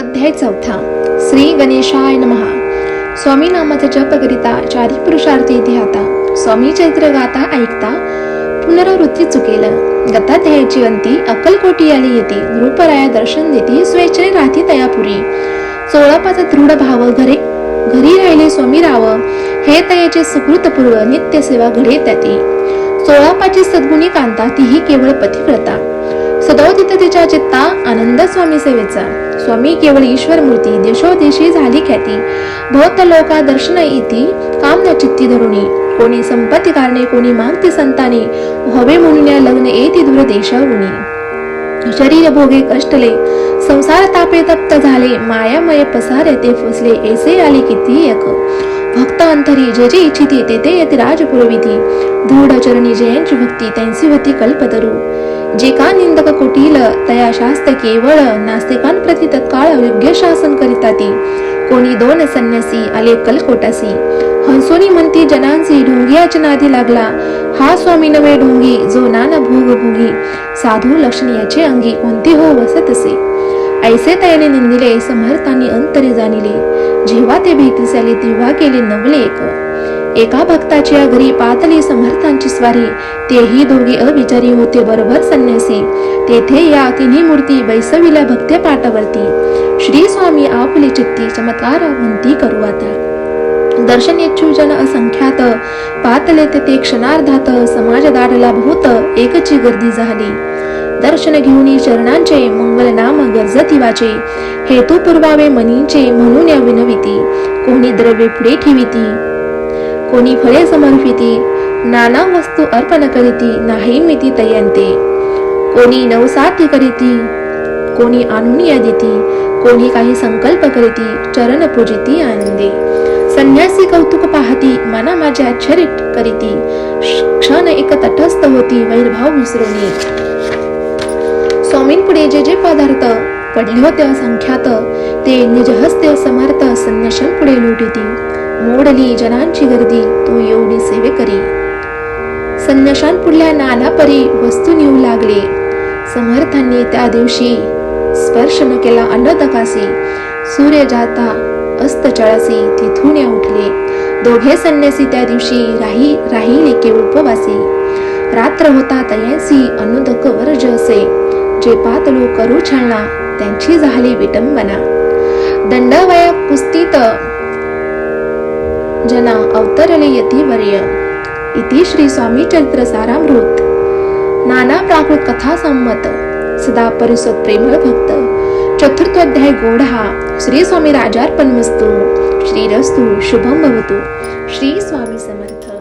अध्याय 4. श्री गणेशाय नमः. स्वामी नामाचा जप करिता चारी पुरुषार्थी ध्याता स्वामी चरित्र गाता ऐकता पुनरावृत्ती चुकेल. गताध्यायाची अंती अक्कलकोटी आली येते नृपराया दर्शन देती स्वेच्छेने राहती तयापुरी. 16 दृढ भाव घरी राहिले स्वामी राव हे तयाचे सुकृतपूर्व नित्य सेवा घडे त्याती. 16 सद्गुणी कांता तीही केवळ पतिव्रता सदैव तिच्या चित्ता आनंद स्वामी सेवेचा. स्वामी केवळ ईश्वर मूर्ती देशोदेशी झाली ख्याती. भोत लोका दर्शन इति काम न चित्ती धरुणी. कोणी संपत्ती कारणे कोणी मागती संताने व्हावे म्हणून या लग्न येती दूर देशाहुनी. शरीर भोगे कष्टले संसार तापे तप्त झाले मायामय पसारे ते फसले ऐसे आले किती एक. भक्त अंतरी जे जे इच्छिती ते येते राजपुरविधी. दृढ चरणी जयांची भक्ती त्यांची होती कल्पतरू. जे का निंदक कोटील तया शास्त्र केवळ नास्तिकांप्रती तत्काळ योग्य शासन करिता ती. कोणी 2 संन्यासी आले कलकोटासी हंसोनी म्हणती जनांची ढोंगियाच्या नादी लागला. हा स्वामी नवे ढोंगी जो नाना भोग भोगी साधू लक्षण याचे अंगी कोणते हो वसत असे. ऐसे तयाने निंदिले समर्थांनी अंतरे जाणिले. जेव्हा ते भेटीस आले तेव्हा केले नवले एक. एका भक्ताच्या घरी पातली समर्थांची स्वारी. तेही दोघे अविचारी होते बरोबर संन्यासी. तेथे या तिन्ही मूर्ती बैसविल्या भक्त्या पाटावरती. श्री स्वामी आपली चित्ती चमत्कार म्हणती करू आता. दर्शन येच्छू जन असंख्यात पातले ते क्षणार्धात समाज दाडला बहुत एकची गर्दी झाली. दर्शन घेऊन चरणांचे मंगल नाम गरजती वाचे. हेतू पुरवावे मनीचे म्हणून या विनविती. कोणी द्रव्ये पुढे ठेविती कोणी फळे समर्पिती. नाना वस्तू अर्पण करीती नाही मिती तयांते. कोणी नवसाती करीती कोणी आणून या देती. कोणी काही संकल्प करीती चरण पूजिती आनंदे. संन्यासी कौतुक पाहती मना माझे आश्चर्य करीती. क्षण एक तटस्थ होती वैरभाव विसरुनी. स्वामींपुढे जे जे पदार्थ पडले होते असंख्यात ते निजहस्ते समर्थ संन्याशांपुढे लुटिती. मोडली जनांची गर्दी तो एवढी सेवे करी. संन्याशांपुढल्या नाना परी वस्तू नेऊ लागले. समर्थांनी त्या दिवशी स्पर्श न केला अन्नदकासी. सूर्य जाता अस्त चळासी तिथून या उठले. दोघे संन्यासी त्या दिवशी राहिले केवळ उपवासी. रात्र होता तयांसी अनुदक वर्ज असे. जे पातलो करू छळना त्यांची झाली विटंबना. दंडवया पुस्तित जना अवतरले यतिवर्य. इति श्री स्वामी चरित्र सारामृत. नाना प्राकृत कथा संमत सदा परिसत प्रेमळ भक्त. 4 अध्याय गोढा. श्री स्वामी राजार्पणमस्तु. श्रीरस्तु शुभम भवतु. श्री स्वामी समर्थ.